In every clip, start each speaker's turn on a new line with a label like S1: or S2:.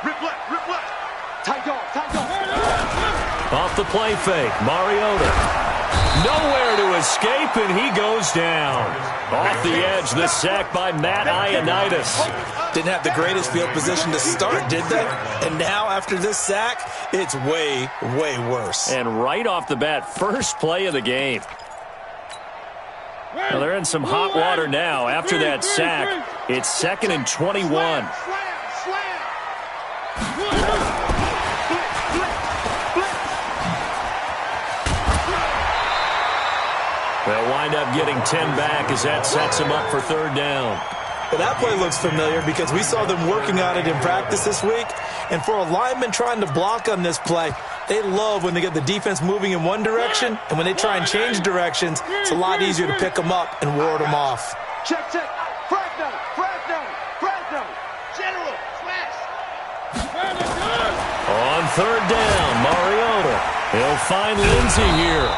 S1: Rip left. Tight dog.
S2: Off the play fake, Mariota. Nowhere to escape, and he goes down. Off the edge, the sack by Matt Ioannidis.
S3: Didn't have the greatest field position to start, did they? And now, after this sack, it's way, way worse.
S2: And right off the bat, first play of the game. Well, they're in some hot water now. After that sack, it's 2nd and 21. They'll wind up getting 10 back as that sets them up for 3rd down.
S3: Well, that play looks familiar because we saw them working on it in practice this week. And for a lineman trying to block on this play, they love when they get the defense moving in one direction. And when they try and change directions, it's a lot easier to pick them up and ward them off.
S1: Check. Fragno. General, smash.
S2: On 3rd down, Mariota. He'll find Lindsey here.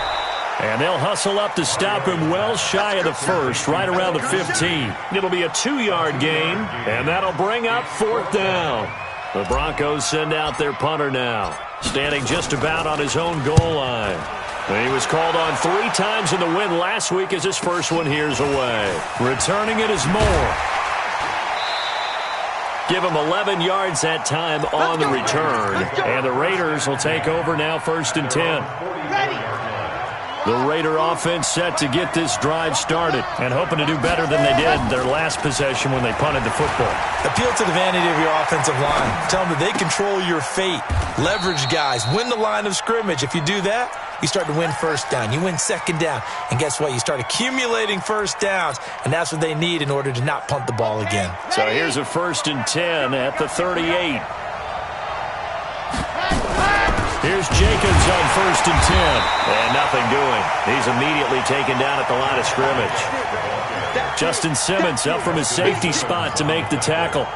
S2: And they'll hustle up to stop him well shy of the first, right around the 15. It'll be a 2-yard gain, and that'll bring up 4th down. The Broncos send out their punter now, standing just about on his own goal line. He was called on 3 times in the win last week as his first one here's away. Returning it is Moore. Give him 11 yards that time on the return. And the Raiders will take over now 1st and 10.
S1: Ready.
S2: The Raider offense set to get this drive started and hoping to do better than they did their last possession when they punted the football.
S3: Appeal to the vanity of your offensive line. Tell them that they control your fate. Leverage guys. Win the line of scrimmage. If you do that, you start to win 1st down. You win 2nd down. And guess what? You start accumulating 1st downs. And that's what they need in order to not punt the ball again.
S2: So here's a 1st and 10 at the 38. Here's Jacobs on 1st and 10. And nothing doing. He's immediately taken down at the line of scrimmage. Justin Simmons up from his safety spot to make the tackle.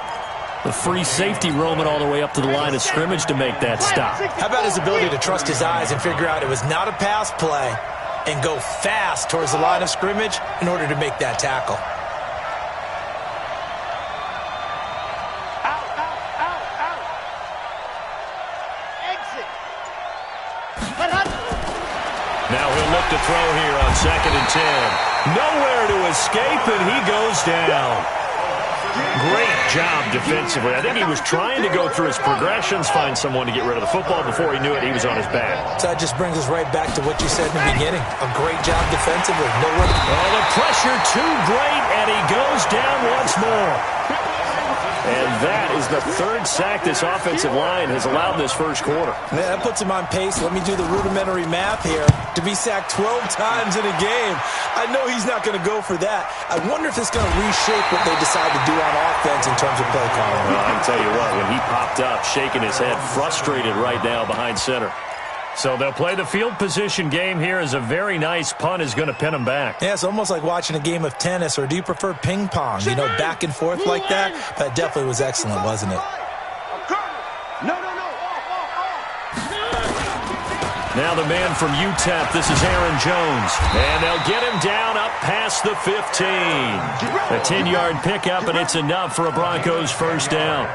S2: The free safety roaming all the way up to the line of scrimmage to make that stop.
S3: How about his ability to trust his eyes and figure out it was not a pass play and go fast towards the line of scrimmage in order to make that tackle.
S2: Now he'll look to throw here on 2nd and 10. Nowhere to escape, and he goes down. Great job defensively. I think he was trying to go through his progressions, find someone to get rid of the football. Before he knew it, he was on his back.
S3: So that just brings us right back to what you said in the beginning. A great job defensively.
S2: Oh, the pressure too great, and he goes down once more. And that is the 3rd sack this offensive line has allowed this first quarter.
S3: Man, that puts him on pace. Let me do the rudimentary math here. To be sacked 12 times in a game, I know he's not going to go for that. I wonder if it's going to reshape what they decide to do on offense in terms of play calling.
S2: Well, I can tell you what, when he popped up, shaking his head, frustrated right now behind center. So they'll play the field position game here as a very nice punt is going to pin them back.
S3: Yeah, it's almost like watching a game of tennis, or do you prefer ping pong? You know, back and forth like that? That definitely was excellent, wasn't it?
S1: No.
S2: Now the man from UTEP, this is Aaron Jones. And they'll get him down up past the 15. A 10-yard pickup, and it's enough for a Broncos 1st down.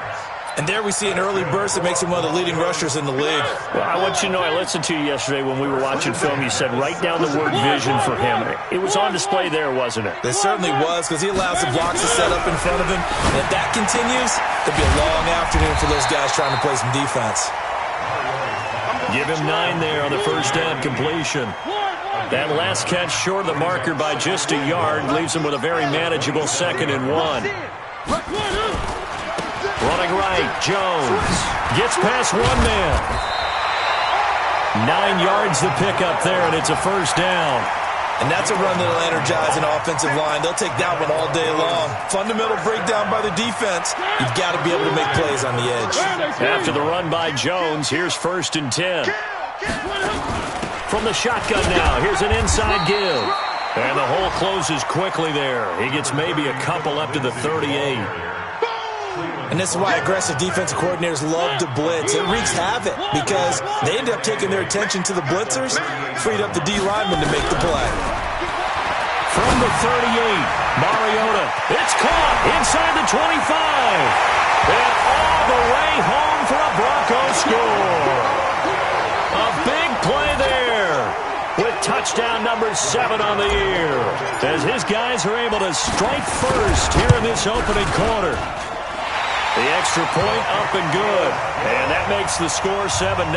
S3: And there we see an early burst that makes him one of the leading rushers in the league.
S2: Well, I want you to know, I listened to you yesterday when we were watching film. You said write down the word vision for him. It was on display there, wasn't it?
S3: It certainly was, because he allows the blocks to set up in front of him. And if that continues, it'll be a long afternoon for those guys trying to play some defense.
S2: Give him 9 there on the 1st down completion. That last catch short of the marker by just a yard leaves him with a very manageable 2nd and 1. Running right, Jones gets past one man. 9 yards the pickup there, and it's a 1st down.
S3: And that's a run that'll energize an offensive line. They'll take that one all day long. Fundamental breakdown by the defense. You've got to be able to make plays on the edge.
S2: After the run by Jones, here's 1st and 10. From the shotgun now, here's an inside give. And the hole closes quickly there. He gets maybe a couple up to the 38.
S3: And this is why aggressive defensive coordinators love to blitz. It wreaks havoc because they end up taking their attention to the blitzers, freed up the D lineman to make the play.
S2: From the 38, Mariota. It's caught inside the 25. touchdown number 7 on the year, as his guys are able to strike first here in this opening quarter. The extra point up and good, and that makes the score 7-0.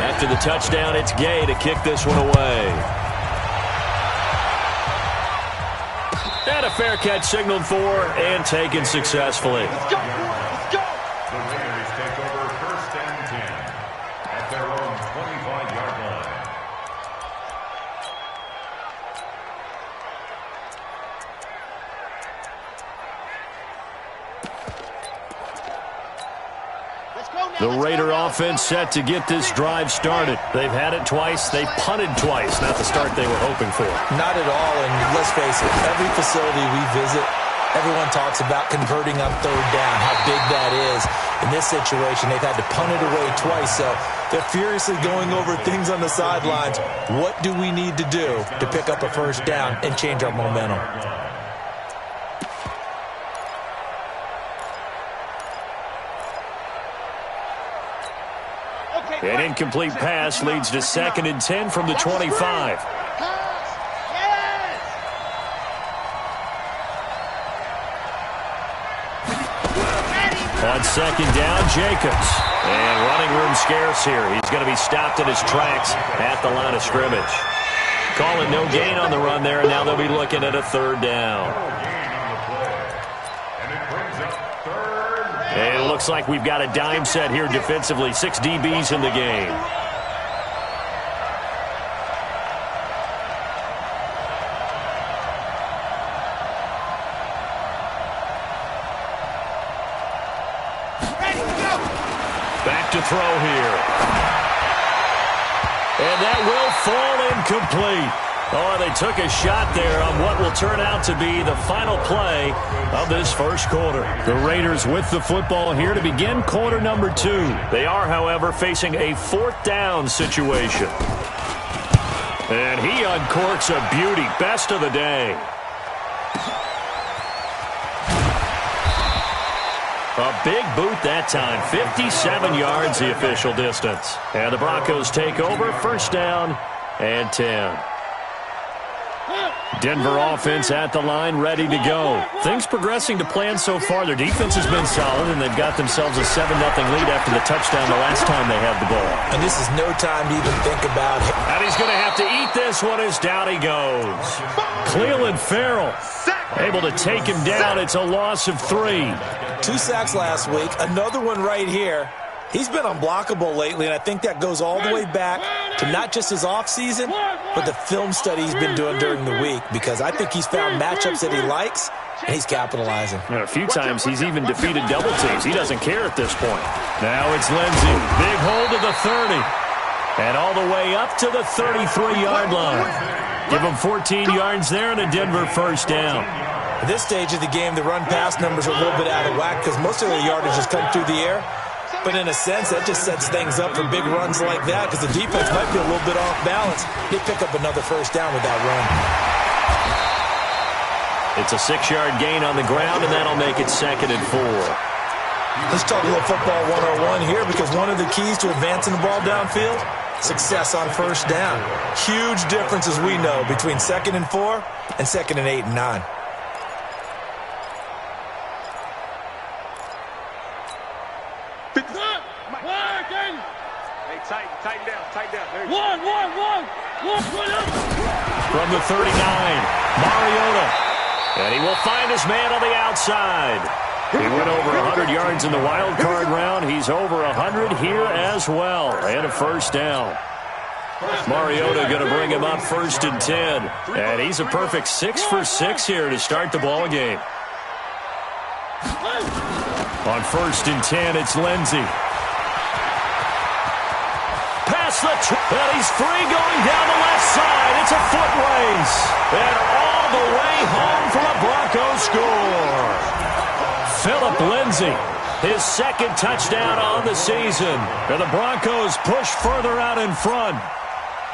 S2: After the touchdown, it's Gay to kick this one away. And a fair catch signaled for and taken successfully.
S1: Let's go, let's go.
S4: The Raiders take over 1st and 10 at their own 25-yard line.
S2: The Raider offense set to get this drive started. They've had it twice. They've punted twice. Not the start they were hoping for.
S3: Not at all, and let's face it, every facility we visit, everyone talks about converting on 3rd down, how big that is. In this situation, they've had to punt it away twice, so they're furiously going over things on the sidelines. What do we need to do to pick up a 1st down and change our momentum?
S2: An incomplete pass leads to 2nd and 10 from the 25. On 2nd down, Jacobs. And running room scarce here. He's going to be stopped in his tracks at the line of scrimmage. Calling no gain on the run there, and now they'll be looking at a 3rd down. And it looks like we've got a dime set here defensively. 6 DBs in the game. Back to throw here. And that will fall incomplete. Oh, they took a shot there on what will turn out to be the final play of this 1st quarter. The Raiders with the football here to begin quarter number 2. They are, however, facing a 4th down situation. And he uncorks a beauty. Best of the day. A big boot that time. 57 yards the official distance. And the Broncos take over. 1st down and 10. Denver offense at the line, ready to go. Things progressing to plan so far. Their defense has been solid, and they've got themselves a 7-0 lead after the touchdown the last time they had the ball.
S3: And this is no time to even think about it.
S2: And he's going to have to eat this one as down he goes. Cleveland Farrell able to take him down. It's a loss of 3.
S3: 2 sacks last week, another one right here. He's been unblockable lately, and I think that goes all the way back to not just his offseason, but the film study he's been doing during the week, because I think he's found matchups that he likes, and he's capitalizing.
S2: And a few times he's even defeated double teams. He doesn't care at this point. Now it's Lindsey. Big hold to the 30. And all the way up to the 33-yard line. Give him 14 yards there and a Denver 1st down.
S3: At this stage of the game, the run-pass numbers are a little bit out of whack because most of the yardage has come through the air. But in a sense, that just sets things up for big runs like that because the defense might be a little bit off balance. They pick up another 1st down with that run.
S2: It's a 6-yard gain on the ground, and that'll make it 2nd and 4.
S3: Let's talk a little football 101 here because one of the keys to advancing the ball downfield, success on 1st down. Huge difference, as we know, between 2nd and 4 and 2nd and 8 and 9.
S1: Tighten down.
S5: One.
S2: From the 39, Mariota. And he will find his man on the outside. He went over 100 yards in the wild card round. He's over 100 here as well. And a 1st down. Mariota going to bring him up 1st and 10. And he's a perfect 6 for 6 here to start the ball game. On 1st and 10, it's Lindsey. And he's free going down the left side. It's a foot race. And all the way home for a Broncos score. Phillip Lindsay, his 2nd touchdown on the season. And the Broncos push further out in front.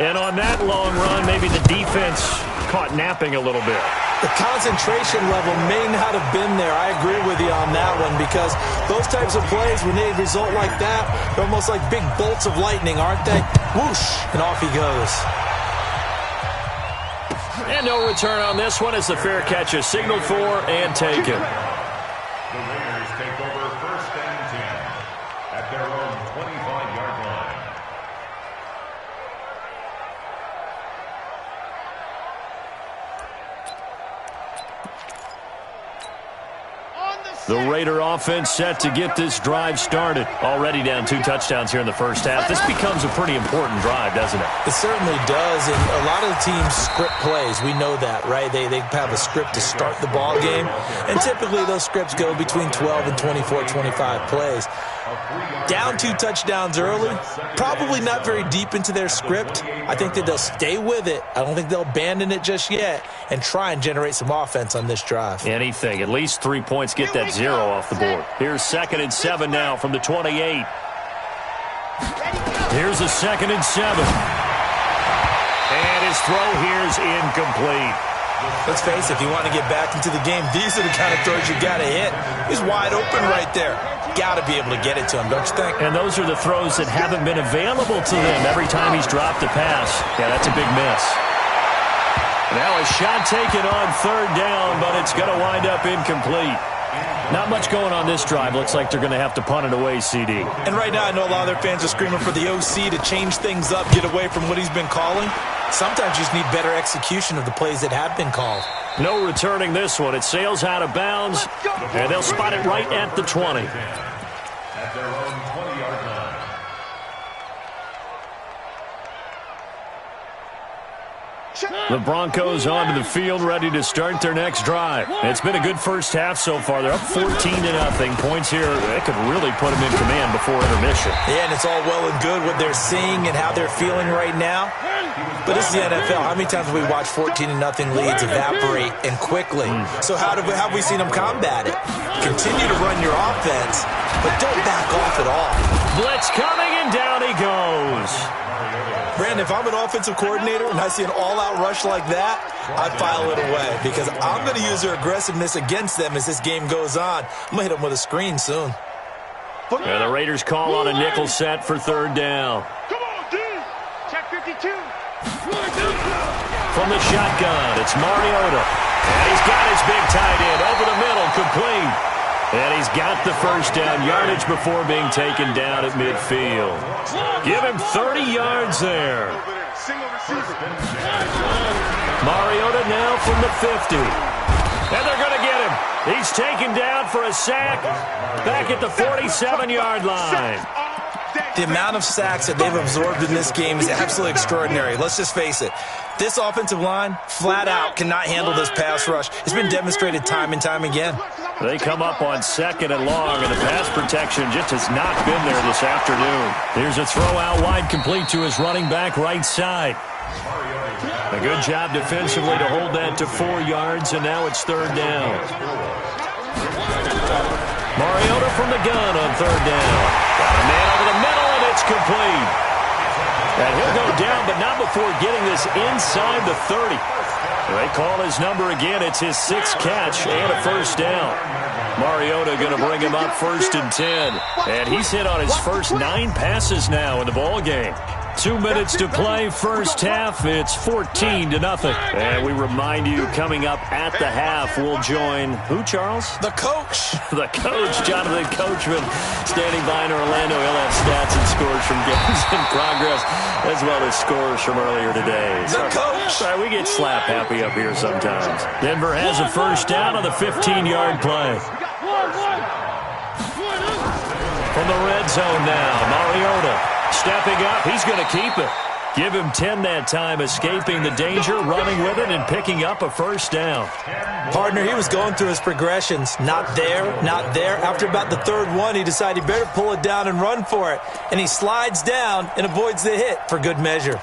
S2: And on that long run, maybe the defense caught napping a little bit.
S3: The concentration level may not have been there. I agree with you on that one, because those types of plays, when they result like that, they're almost like big bolts of lightning, aren't they? Whoosh, and off he goes.
S2: And no return on this one as the fair catch is signaled for and taken.
S4: The Raiders take over 1st and 10 at their own 25-yard line.
S2: The Raider offense set to get this drive started. Already down 2 touchdowns here in the first half. This becomes a pretty important drive, doesn't it?
S3: It certainly does, and a lot of the teams script plays. We know that, right? They have a script to start the ball game, and typically those scripts go between 12 and 24, 25 plays. Down 2 touchdowns early, probably not very deep into their script. I think that they'll stay with it. I don't think they'll abandon it just yet and try and generate some offense on this drive.
S2: Anything. At least 3 points. Get that 0 off the board. Here's 2nd and 7 now from the 28. Here's a 2nd and 7. And his throw here's incomplete.
S3: Let's face it, if you want to get back into the game, these are the kind of throws you got to hit. He's wide open right there. Got to be able to get it to him, don't you think?
S2: And those are the throws that haven't been available to them every time he's dropped a pass. Yeah, that's a big miss. Now a shot taken on 3rd down, but it's going to wind up incomplete. Not much going on this drive. Looks like they're going to have to punt it away, CD.
S3: And right now I know a lot of their fans are screaming for the OC to change things up, get away from what he's been calling. Sometimes you just need better execution of the plays that have been called.
S2: No returning this one. It sails out of bounds, and they'll spot it right at the 20.
S4: At their own 20-yard line.
S2: The Broncos onto the field, ready to start their next drive. It's been a good first half so far. They're up 14-0. Points here, they could really put them in command before intermission.
S3: Yeah, and it's all well and good what they're seeing and how they're feeling right now. But this is the NFL. How many times have we watched 14-0 leads evaporate and quickly? So how have we seen them combat it? Continue to run your offense, but don't back off at all.
S2: Blitz coming, and down he goes.
S3: Brandon, if I'm an offensive coordinator and I see an all-out rush like that, I'd file it away, because I'm going to use their aggressiveness against them as this game goes on. I'm going to hit them with a screen soon.
S2: And the Raiders call on a nickel set for 3rd down.
S1: Come on, D. Check 52.
S2: From the shotgun, it's Mariota. And he's got his big tight end over the middle, complete. And he's got the first down yardage before being taken down at midfield. Give him 30 yards there. Mariota now from the 50. And they're going to get him. He's taken down for a sack back at the 47-yard line.
S3: The amount of sacks that they've absorbed in this game is absolutely extraordinary. Let's just face it. This offensive line, flat out, cannot handle this pass rush. It's been demonstrated time and time again.
S2: They come up on 2nd and long, and the pass protection just has not been there this afternoon. Here's a throw out wide, complete to his running back right side. A good job defensively to hold that to 4 yards, and now it's 3rd down. Mariota from the gun on 3rd down. Got a man over the middle, and it's complete. And he'll go down, but not before getting this inside the 30. They call his number again. It's his 6th catch and a first down. Mariota going to bring him up 1st and 10. And he's hit on his first 9 passes now in the ball game. 2 minutes to play, first half. It's 14-0. And we remind you, coming up at the half, we'll join who, Charles?
S3: The coach.
S2: The coach, Jonathan Coachman, standing by in Orlando. He'll have stats and scores from games in progress, as well as scores from earlier today.
S3: The coach.
S2: Sorry, we get slap happy up here sometimes. Denver has a first down on the 15-yard play. From the red zone now, Mariota. Stepping up, he's going to keep it. Give him 10 that time, escaping the danger, running with it, and picking up a first down.
S3: Partner, he was going through his progressions. Not there, not there. After about the 3rd one, he decided he better pull it down and run for it. And he slides down and avoids the hit for good measure.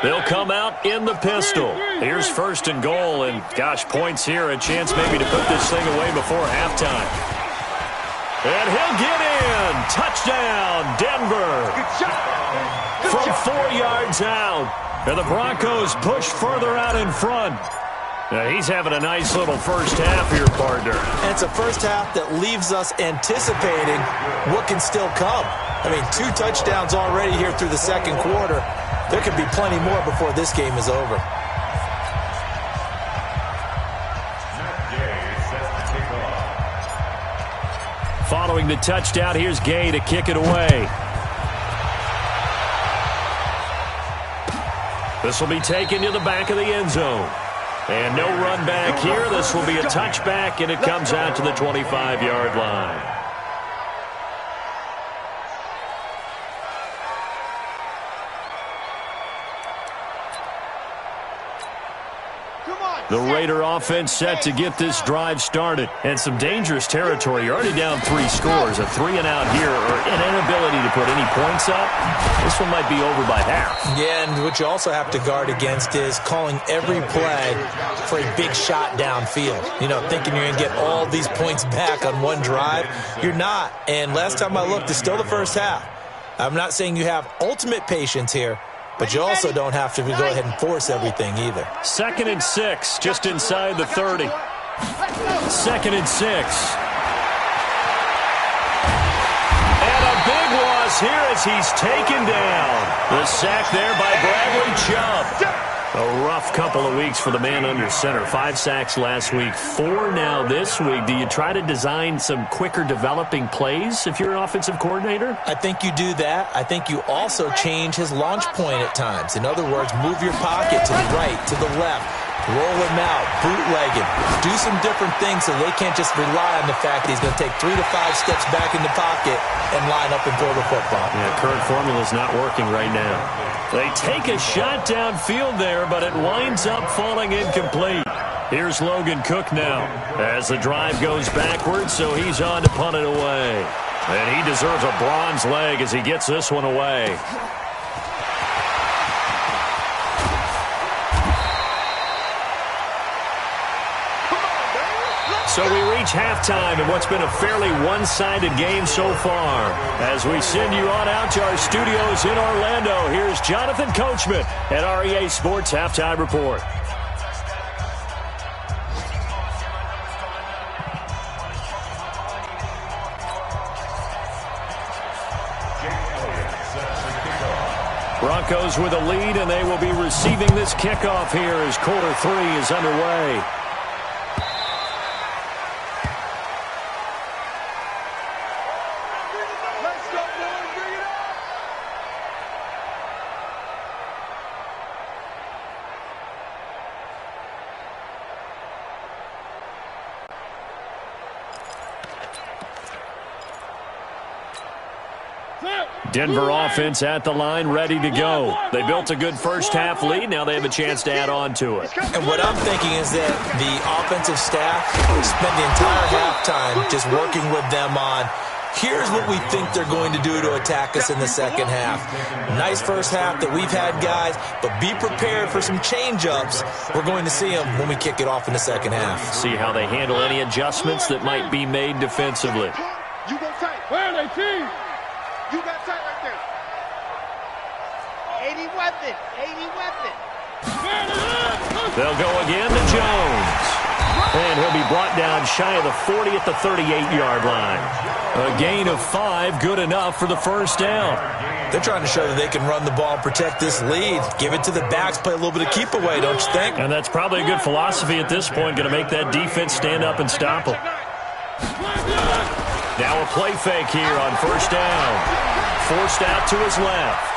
S2: They'll come out in the pistol. Here's 1st and goal, and gosh, points here, a chance maybe to put this thing away before halftime. And he'll get in. Touchdown, Denver. From 4 yards out. And the Broncos push further out in front. He's having a nice little first half here, partner.
S3: And it's a first half that leaves us anticipating what can still come. I mean, 2 touchdowns already here through the second quarter. There could be plenty more before this game is over.
S2: Following the touchdown, here's Gay to kick it away. This will be taken to the back of the end zone. And no run back here. This will be a touchback, and it comes out to the 25-yard line. The Raider offense set to get this drive started. And some dangerous territory. You're already down 3 scores. A 3-and-out here, or an inability to put any points up. This one might be over by half. Yeah, and what you also have to guard against is calling every play for a big shot downfield. You know, thinking you're going to get all these points back on one drive. You're not. And last time I looked, it's still the first half. I'm not saying you have ultimate patience here, but you also don't have to go ahead and force everything either. 2nd and 6, just inside the 30. 2nd and 6. And a big loss here as he's taken down. The sack there by Bradley Chubb. A rough couple of weeks for the man under center. 5 sacks last week, 4 now this week. Do you try to design some quicker developing plays if you're an offensive coordinator? I think you do that. I think you also change his launch point at times. In other words, move your pocket to the right, to the left. Roll him out, bootleg him. Do some different things so they can't just rely on the fact that he's going to take 3 to 5 steps back in the pocket and line up and throw the football. Yeah, current formula is not working right now. They take a shot downfield there, but it winds up falling incomplete. Here's Logan Cook now as the drive goes backwards, so he's on to punt it away. And he deserves a bronze leg as he gets this one away. So we reach halftime in what's been a fairly one-sided game so far. As we send you on out to our studios in Orlando, here's Jonathan Coachman at REA Sports Halftime Report. Broncos with a lead, and they will be receiving this kickoff here as quarter 3 is underway. Denver offense at the line, ready to go. They built a good first-half lead. Now they have a chance to add on to it. And what I'm thinking is that the offensive staff spent the entire halftime just working with them on, here's what we think they're going to do to attack us in the second half. Nice first half that we've had, guys, but be prepared for some change-ups. We're going to see them when we kick it off in the second half. See how they handle any adjustments that might be made defensively.
S1: You go tight. Where are they, team? You got tight right there. 80 weapon. 80 weapon.
S2: They'll go again to Jones. And he'll be brought down shy of the 40 at the 38-yard line. A gain of 5, good enough for the first down. They're trying to show that they can run the ball and protect this lead. Give it to the backs, play a little bit of keep away, don't you think? And that's probably a good philosophy at this point, going to make that defense stand up and stop them. Now a play fake here on first down. Forced out to his left.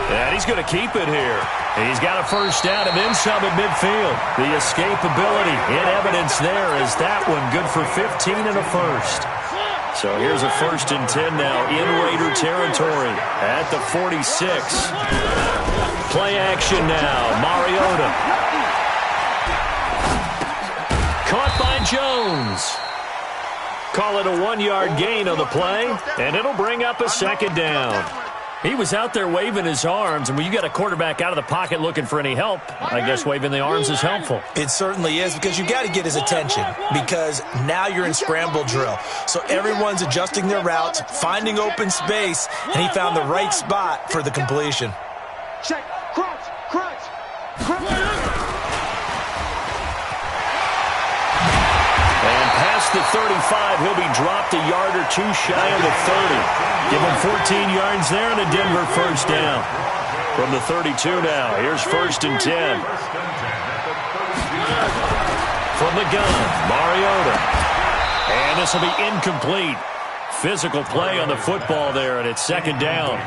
S2: And he's going to keep it here. He's got a first down and then some at midfield. The escapability in evidence there is that one good for 15 and a first. So here's a 1st and 10 now in Raider territory at the 46. Play action now. Mariota. Caught by Jones. Call it a 1-yard gain on the play, and it'll bring up a second down. He was out there waving his arms, and when you got a quarterback out of the pocket looking for any help, I guess waving the arms is helpful.
S3: It certainly is, because you got to get his attention, because now you're in scramble drill. So everyone's adjusting their routes, finding open space, and he found the right spot for the completion.
S1: Check. Crunch.
S2: And past the 35, he'll be dropped a yard or two shy of the 30. Give him 14 yards there and a Denver first down. From the 32 now, here's 1st and 10. From the gun, Mariota. And this will be incomplete. Physical play on the football there, and it's 2nd down.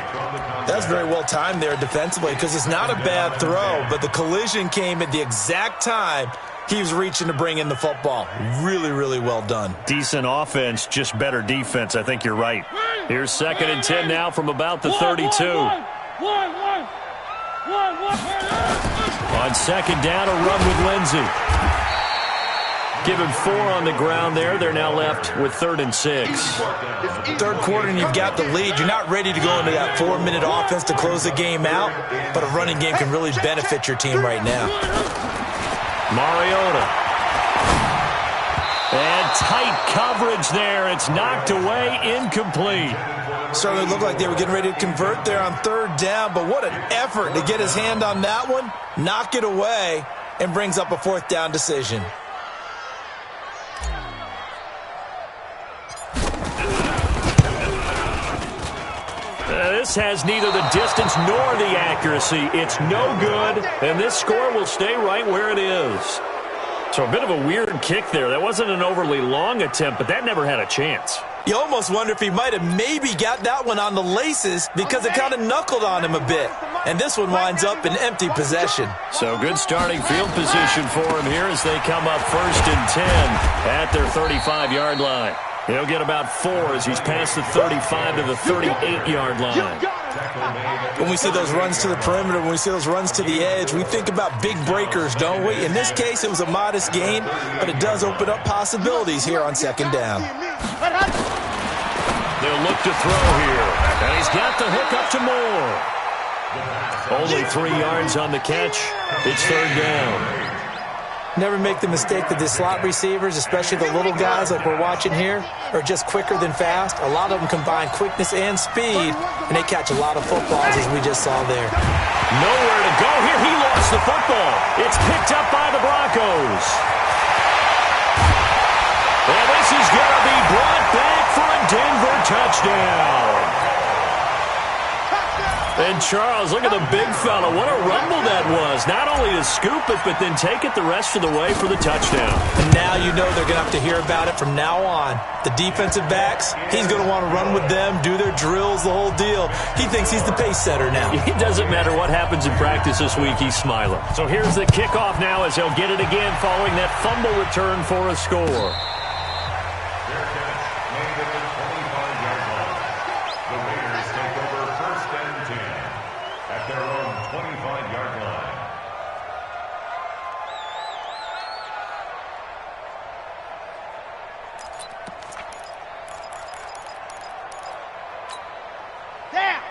S3: That's very well timed there defensively, because it's not a bad throw, but the collision came at the exact time he was reaching to bring in the football. Really, really well done.
S2: Decent offense, just better defense. I think you're right. Here's 2nd and 10 now from about the 32. On 2nd down, a run with Lindsey. Give him 4 on the ground there. They're now left with 3rd and 6.
S3: Third quarter and you've got the lead. You're not ready to go into that 4-minute offense to close the game out, but a running game can really benefit your team right now.
S2: Mariota. And tight coverage there. It's knocked away, incomplete.
S3: Certainly looked like they were getting ready to convert there on 3rd down, but what an effort to get his hand on that one, knock it away, and brings up a 4th down decision.
S2: This has neither the distance nor the accuracy. It's no good, and this score will stay right where it is. So a bit of a weird kick there. That wasn't an overly long attempt, but that never had a chance.
S3: You almost wonder if he might have maybe got that one on the laces because it kind of knuckled on him a bit. And this one winds up in empty possession.
S2: So good starting field position for him here as they come up 1st and 10 at their 35-yard line. He'll get about 4 as he's past the 35 to the 38-yard line.
S3: When we see those runs to the perimeter, when we see those runs to the edge, we think about big breakers, don't we? In this case, it was a modest gain, but it does open up possibilities here on 2nd down.
S2: They'll look to throw here, and he's got the hook up to Moore. Only 3 yards on the catch. It's 3rd down.
S3: Never make the mistake that the slot receivers, especially the little guys like we're watching here, are just quicker than fast. A lot of them combine quickness and speed, and they catch a lot of footballs, as we just saw there.
S2: Nowhere to go here. He lost the football. It's picked up by the Broncos. And this is going to be brought back for a Denver touchdown. And Charles, look at the big fella. What a rumble that was. Not only to scoop it, but then take it the rest of the way for the touchdown.
S3: And now you know they're going to have to hear about it from now on. The defensive backs, he's going to want to run with them, do their drills, the whole deal. He thinks he's the pace setter now.
S2: It doesn't matter what happens in practice this week, he's smiling. So here's the kickoff now as he'll get it again following that fumble return for a score.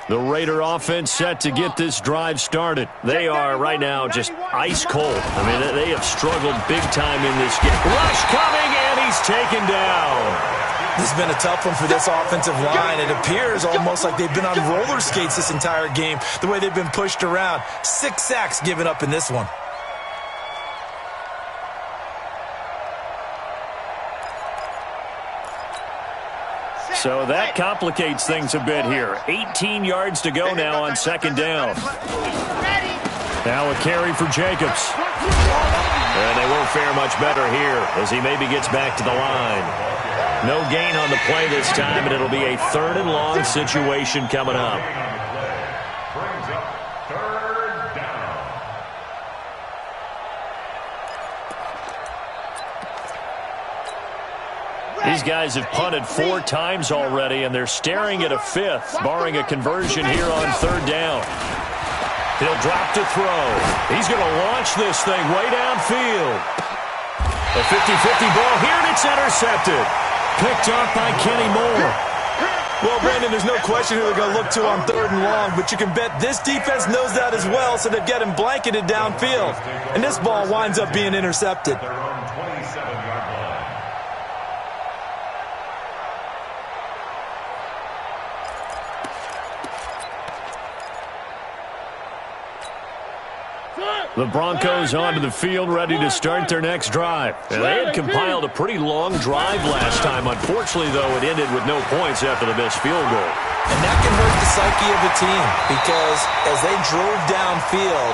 S2: The Raider offense set to get this drive started. They are right now just ice cold. I mean, they have struggled big time in this game. Rush coming, and he's taken down.
S3: This has been a tough one for this offensive line. It appears almost like they've been on roller skates this entire game, the way they've been pushed around. 6 sacks given up in this one.
S2: So that complicates things a bit here. 18 yards to go now on 2nd down. Now a carry for Jacobs. And they won't fare much better here as he maybe gets back to the line. No gain on the play this time, and it'll be a 3rd and long situation coming up.
S4: Brings up 3rd down.
S2: These guys have punted 4 times already, and they're staring at a 5th, barring a conversion here on 3rd down. He'll drop to throw. He's going to launch this thing way downfield. A 50-50 ball here, and it's intercepted. Picked up by Kenny Moore.
S3: Well, Brandon, there's no question who they're going to look to on 3rd and long, but you can bet this defense knows that as well, so they're getting blanketed downfield. And this ball winds up being intercepted.
S4: Their own 27-yard line.
S2: The Broncos onto the field, ready to start their next drive. And they had compiled a pretty long drive last time. Unfortunately, though, it ended with no points after the missed field goal.
S3: And that can hurt the psyche of a team because as they drove downfield,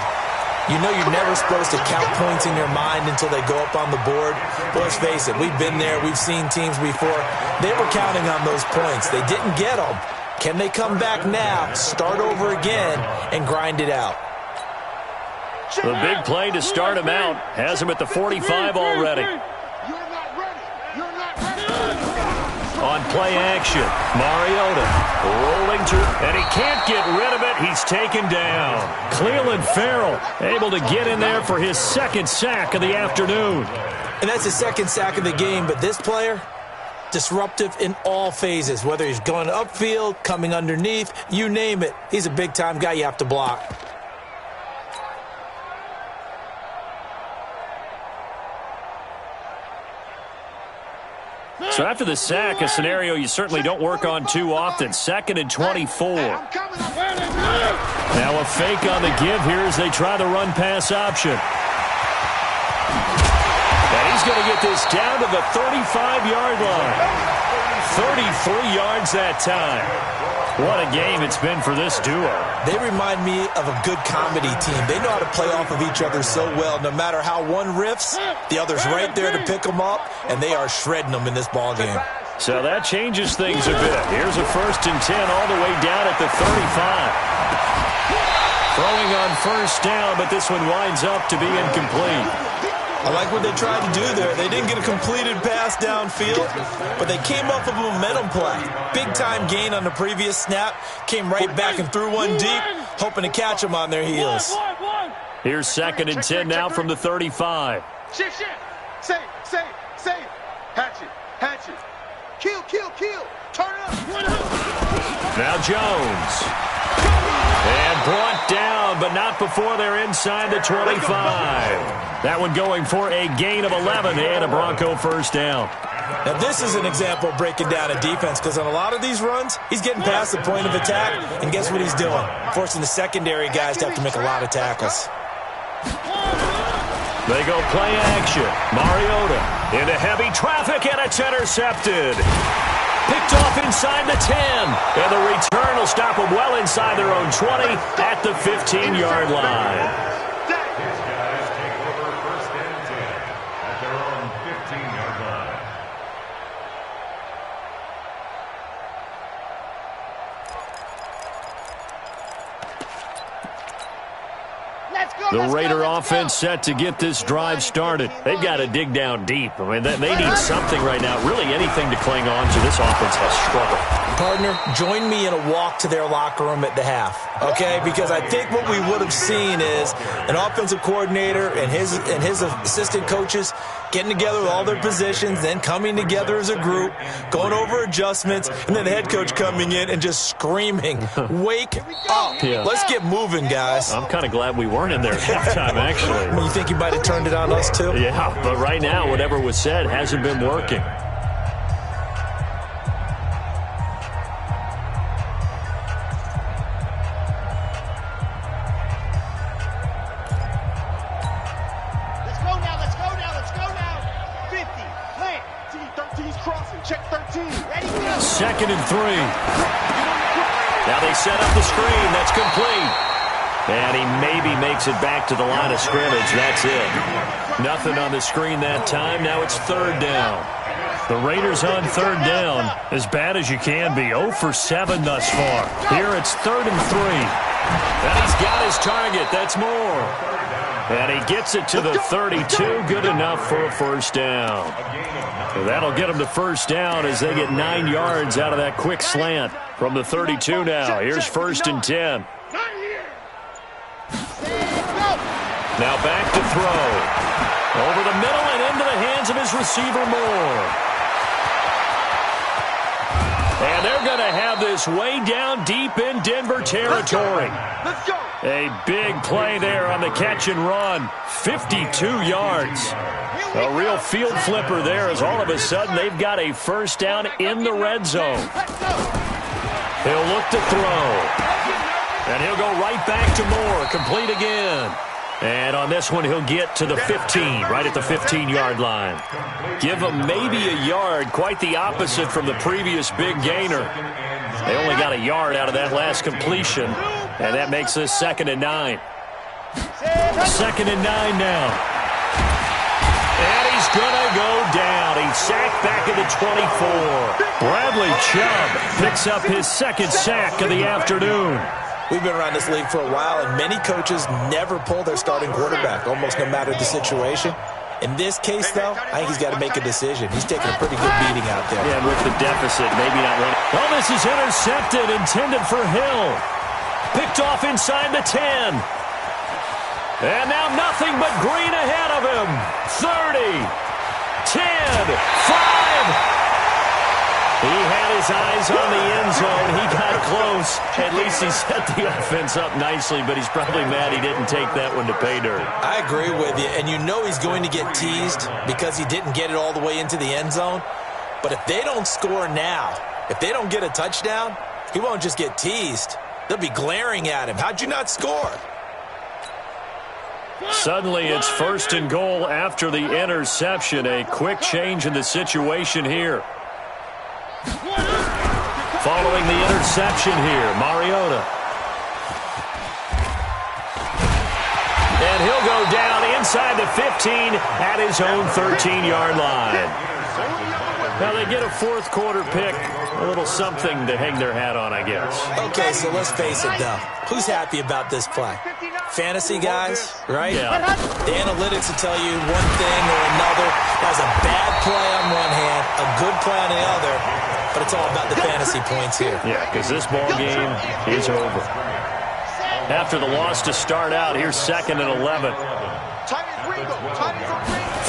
S3: you know you're never supposed to count points in your mind until they go up on the board. But let's face it, we've been there. We've seen teams before. They were counting on those points. They didn't get them. Can they come back now, start over again, and grind it out?
S2: The big play to start him out has him at the 45 already.
S1: You're not ready. You're not ready.
S2: On play action, Mariota rolling to, and he can't get rid of it. He's taken down. Cleveland Farrell able to get in there for his 2nd sack of the afternoon.
S3: And that's his 2nd sack of the game, but this player, disruptive in all phases, whether he's going upfield, coming underneath, you name it. He's a big-time guy you have to block.
S2: So after the sack, a scenario you certainly don't work on too often. 2nd and 24. Now a fake on the give here as they try the run-pass option. And he's going to get this down to the 35-yard line. 33 yards that time. What a game it's been for this duo.
S3: They remind me of a good comedy team. They know how to play off of each other so well. No matter how one riffs, the other's right there to pick them up, and they are shredding them in this ballgame.
S2: So that changes things a bit. Here's a 1st and 10 all the way down at the 35. Throwing on 1st down, but this one winds up to be incomplete.
S3: I like what they tried to do there. They didn't get a completed pass downfield, but they came up with a momentum play. Big-time gain on the previous snap. Came right back and threw one deep, hoping to catch them on their heels.
S2: Here's 2nd and 10 now from the 35.
S1: Shift. Save. Hatchet. Kill. Turn up.
S2: Now Jones. And brought down, but not before they're inside the 25. That one going for a gain of 11 and a Bronco 1st down.
S3: Now this is an example of breaking down a defense because on a lot of these runs, he's getting past the point of attack, and guess what he's doing? Forcing the secondary guys to have to make a lot of tackles.
S2: They go play action. Mariota into heavy traffic, and it's intercepted. Picked off inside the 10. And the return will stop them well inside their own 20 at the 15-yard line.
S4: His guys take over 1st and 10 at their own 15-yard line.
S2: The Raider offense set to get this drive started. They've got to dig down deep. I mean, they need something right now. Really anything to cling on to. This offense has struggled.
S3: Partner, join me in a walk to their locker room at the half, okay? Because I think what we would have seen is an offensive coordinator and his assistant coaches getting together with all their positions, then coming together as a group, going over adjustments, and then the head coach coming in and just screaming, wake up.
S2: Yeah.
S3: Let's get moving, guys.
S2: I'm kind of glad we weren't in there at halftime, actually.
S3: You think you might have turned it on us, too?
S2: Yeah, but right now, whatever was said hasn't been working.
S1: Check 13. Ready, go.
S2: 2nd and 3. Now they set up the screen. That's complete. And he maybe makes it back to the line of scrimmage. That's it. Nothing on the screen that time. Now it's 3rd down. The Raiders on 3rd down. As bad as you can be. 0 for 7 thus far. Here it's 3rd and 3. And he's got his target. That's more. And he gets it to the 32. Good enough for a 1st down. So that'll get them to 1st down as they get 9 yards out of that quick slant from the 32 now. Here's 1st and 10. Now back to throw. Over the middle and into the hands of his receiver Moore. And they're going to have this way down deep in Denver territory.
S1: Let's go.
S2: A big play there on the catch and run. 52 yards. A real field flipper there as all of a sudden they've got a first down in the red zone. He'll look to throw. And he'll go right back to Moore. Complete again. And on this one, he'll get to the 15, right at the 15-yard line. Give him maybe a yard, quite the opposite from the previous big gainer. They only got a yard out of that last completion, and that makes this 2nd and 9. 2nd and 9 now. And he's going to go down. He's sacked back at the 24. Bradley Chubb picks up his 2nd sack of the afternoon.
S3: We've been around this league for a while, and many coaches never pull their starting quarterback, almost no matter the situation. In this case, though, I think he's got to make a decision. He's taking a pretty good beating out there.
S2: Yeah, and with the deficit, maybe not winning. Oh, this is intercepted, intended for Hill. Picked off inside the 10. And now nothing but green ahead of him. 30, 10, 5. He had his eyes on the end zone. He got close. At least he set the offense up nicely, but he's probably mad he didn't take that one to pay dirt.
S3: I agree with you, and you know he's going to get teased because he didn't get it all the way into the end zone. But if they don't score now, if they don't get a touchdown, he won't just get teased. They'll be glaring at him. How'd you not score?
S2: Suddenly it's 1st and goal after the interception. A quick change in the situation here. Following the interception here, Mariota. And he'll go down inside the 15 at his own 13-yard line. Now they get a 4th quarter pick, a little something to hang their hat on, I guess.
S3: Okay, so let's face it, though. Who's happy about this play? Fantasy guys, right?
S2: Yeah.
S3: The analytics will tell you one thing or another. That was a bad play on one hand, a good play on the other, but it's all about the fantasy points here.
S2: Yeah, because this ball game is over. After the loss to start out, here's 2nd and 11.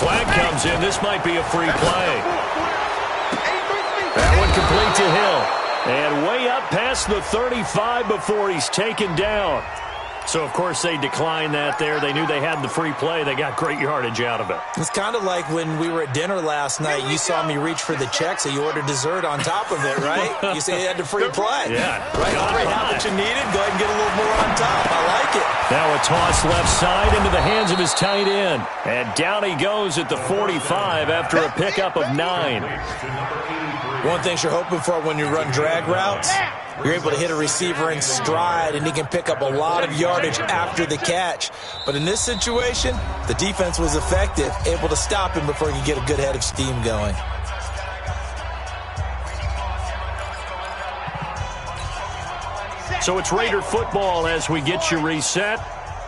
S2: Flag comes in. This might be a free play. That one complete to Hill. And way up past the 35 before he's taken down. So, of course, they declined that there. They knew they had the free play. They got great yardage out of it.
S3: It's kind of like when we were at dinner last night. You saw me reach for the check, so you ordered dessert on top of it, right? You say you had the free play.
S2: Yeah.
S3: Right? Already have what you needed. Go ahead and get a little more on top. I like it.
S2: Now a toss left side into the hands of his tight end. And down he goes at the 45 after a pickup of 9.
S3: One thing you're hoping for when you run drag routes, you're able to hit a receiver in stride, and he can pick up a lot of yardage after the catch. But in this situation, the defense was effective, able to stop him before he could get a good head of steam going.
S2: So it's Raider football as we get you reset.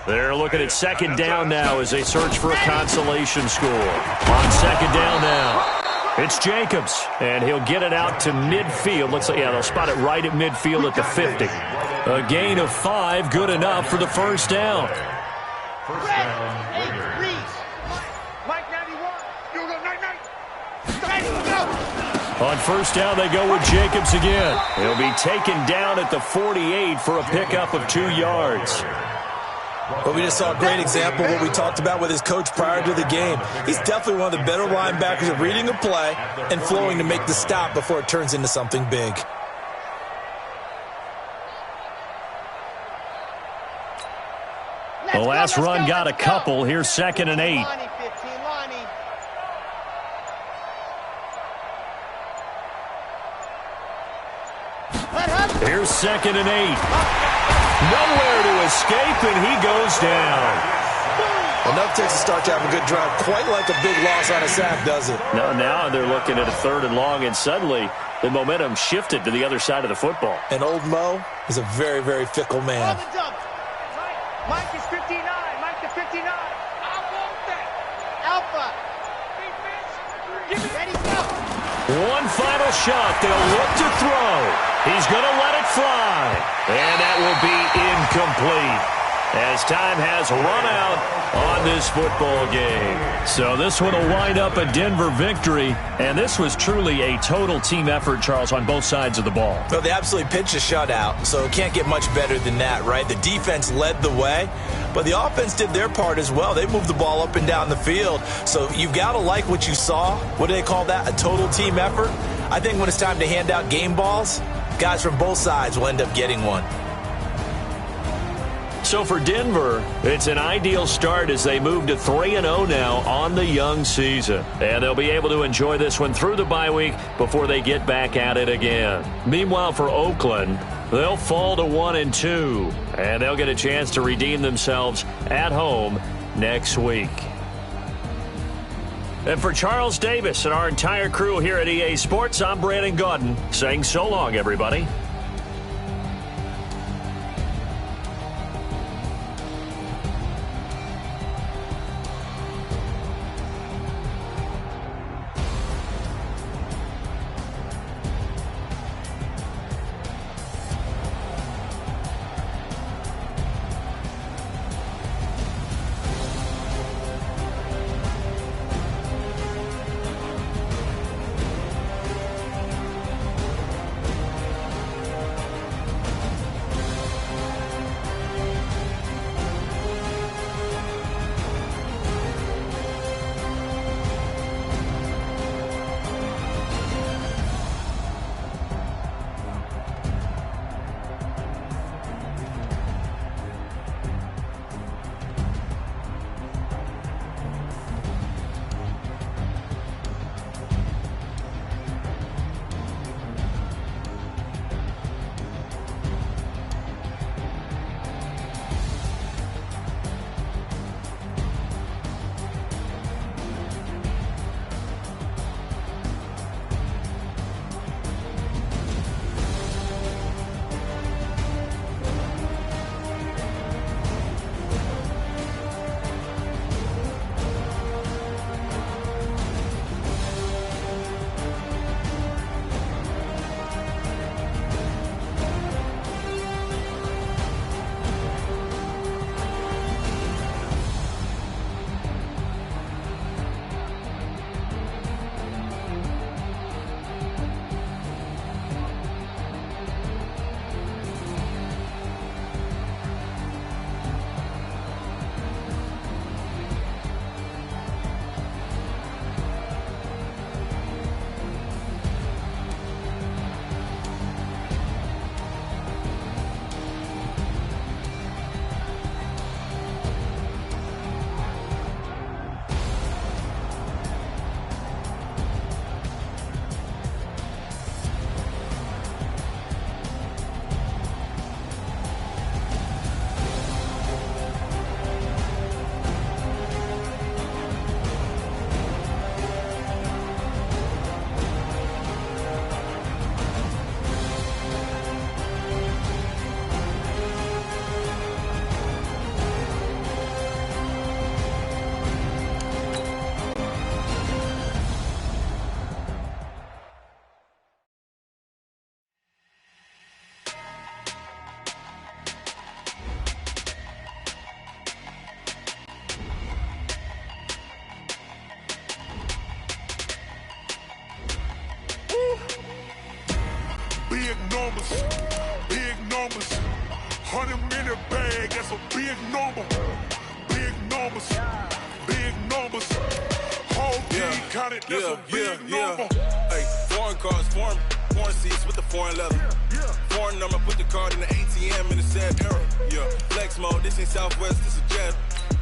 S2: They're looking at 2nd down now as they search for a consolation score. On 2nd down now. It's Jacobs, and he'll get it out to midfield. Looks like, yeah, they'll spot it right at midfield at the 50. A gain of 5, good enough for the first down.
S4: First down, Raiders.
S2: On first down, they go with Jacobs again. He'll be taken down at the 48 for a pickup of 2 yards.
S3: Well, we just saw a great example of what we talked about with his coach prior to the game. He's definitely one of the better linebackers at reading a play and flowing to make the stop before it turns into something big.
S2: The last run got a couple. Here's 2nd and 8. Here's 2nd and 8. Nowhere to escape, and he goes down.
S3: Enough takes to start to have a good drive. Quite like a big loss on a sack, does it?
S2: No, now they're looking at a 3rd and long, and suddenly the momentum shifted to the other side of the football.
S3: And old Mo is a very, very fickle man.
S1: Mike is 59. Mike to 59. I want that. Alpha. Ready, go.
S2: One final shot. They'll look to throw. He's going to let it fly. And that will be incomplete. as time has run out on this football game. So this one will wind up a Denver victory, and this was truly a total team effort, Charles, on both sides of the ball.
S3: Well, they absolutely pitched a shutout, so it can't get much better than that, right? The defense led the way, but the offense did their part as well. They moved the ball up and down the field, so you've got to like what you saw. What do they call that? A total team effort? I think when it's time to hand out game balls, guys from both sides will end up getting one.
S2: So for Denver, it's an ideal start as they move to 3-0 now on the young season. And they'll be able to enjoy this one through the bye week before they get back at it again. Meanwhile, for Oakland, they'll fall to 1-2, and they'll get a chance to redeem themselves at home next week. And for Charles Davis and our entire crew here at EA Sports, I'm Brandon Gaudin saying so long, everybody.
S5: Big numbers, 100-minute bag, that's a big number. Big numbers, whole team counted, that's a big number.
S6: Hey, foreign cars, foreign seats with the foreign leather. Foreign number, put the card in the ATM in the sad era. Yeah, flex mode, this ain't Southwest, this a jet.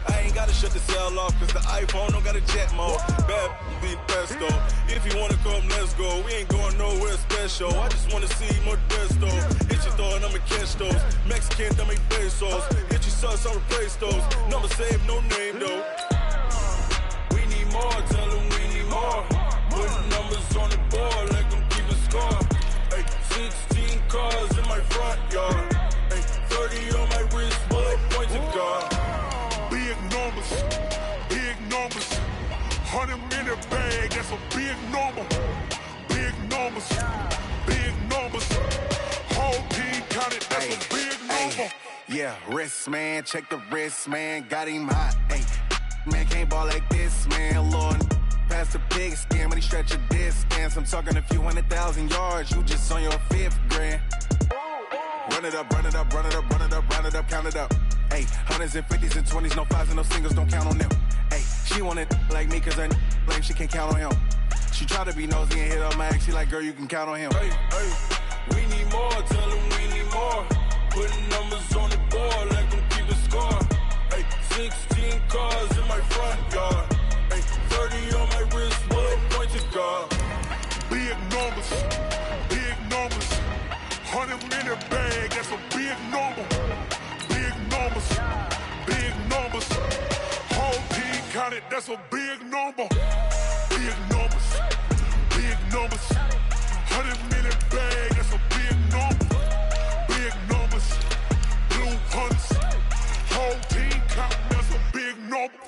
S6: I ain't gotta shut the cell off, cause the iPhone don't got a jet mode. Bad be pesto. If you wanna come, let's go. We ain't going nowhere special. I just wanna see more desto. Hit your throw and I'ma catch those. Mexican, dame pesos. Hit your sus, I'll replace those. Number save, no name though. We need more, tell them we need more. Put numbers on the board, like them keep a score. Hey, 16 cars in my front yard. Hey, 30 on my wrist, bullet point to God.
S5: Big numbers, 100-minute bag, that's a big number. Big numbers, whole team counted, that's a big number.
S7: Yeah, wrist, man, check the wrist, man, got him hot, ayy. Man, can't ball like this, man, Lord. Past the pig skin, but he stretch a distance. I'm talking a few 100,000 yards, you just on your 5th grand. Run it up, run it up, run it up, run it up, run it up, count it up. Ayy, 100s and 50s and 20s, no 5s and no singles, don't count on them. Ayy, she want it like me, cause her lame, she can't count on him. She try to be nosy and hit up my ex, she like, girl, you can count on him.
S6: Hey, hey, we need more, tell them we need more. Putting numbers on the board, let them keep a score. Hey, 16 cars in my front yard. Hey, 30 on my wrist, what a point to guard.
S5: Big numbers, big numbers. 100 in a bag, that's a big number. Big numbers, big numbers. Whole team counted, that's a big number. Big numbers, big numbers. 100 in a bag, that's a big number. Big numbers, blue hunts. Whole team counting, that's a big number.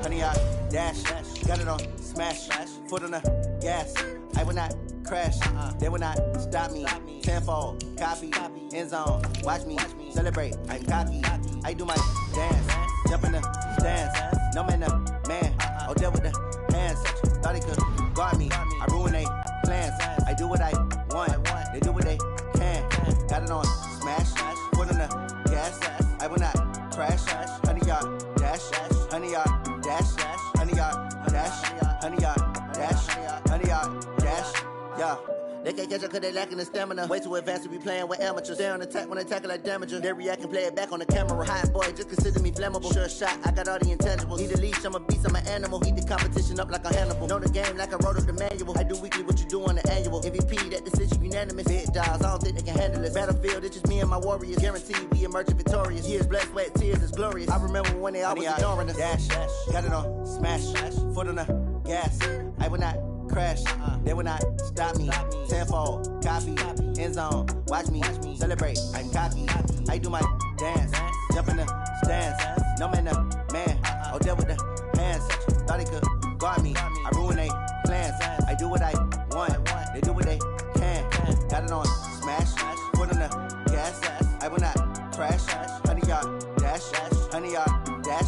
S8: Honey, I dash, got it on smash, foot on the gas. I will not crash, they will not stop me. Tenfold, copy, end zone, watch me celebrate. I'm cocky, I do my dance, jump in the stands. No man, the man, oh, there with the hands. Thought he could guard me, I ruin they plans. I do what I want, they do what they can. Got it on smash, foot on the gas. I will not crash, honey, y'all dash, honey, y'all dash, honey, y'all dash, honey, y'all dash, honey, y'all dash, yeah. They can't catch up cause they lacking the stamina. Way too advanced to be playing with amateurs. They on attack when they tackle like damager. They react and play it back on the camera. Hot boy, just consider me flammable. Sure shot, I got all the intangibles. Need a leash, I'm a beast, I'm an animal. Heat the competition up like a Hannibal. Know the game like I wrote up the manual. I do weekly what you do on the annual. MVP, that decision unanimous. Big dogs, I don't think they can handle it. Battlefield, it's just me and my warriors. Guaranteed we emerging victorious. Years, blood, sweat, tears, it's glorious. I remember when they always ignoring us. Dash, got it on smash, foot on the gas. I will not crash, they will not stop me. Tenfold, copy, end zone, watch me celebrate. I'm cocky, I do my dance, jump in the stands. No man, the man, oh, there with the hands. Thought he could guard me, I ruin they plans. I do what I want, they do what they can. Got it on smash, foot on the gas. I will not crash, honey, y'all dash, honey, y'all dash,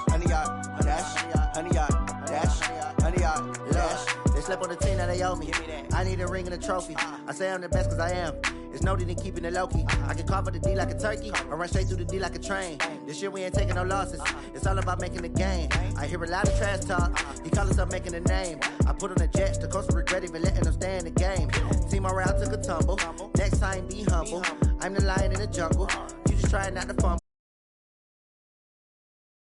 S8: honey, y'all dash, honey, y'all dash, honey, y'all dash. They slept on the team that they owe me. I need a ring and a trophy. I say I'm the best cause I am. It's no need in keeping it low-key. I can carve up the D like a turkey or run straight through the D like a train. This year we ain't taking no losses. It's all about making the game. I hear a lot of trash talk. He call himself making a name. I put on the Jets. The coach will regret even letting them stay in the game. Team morale took a tumble. Next time be humble. I'm the lion in the jungle. You just trying not to fumble.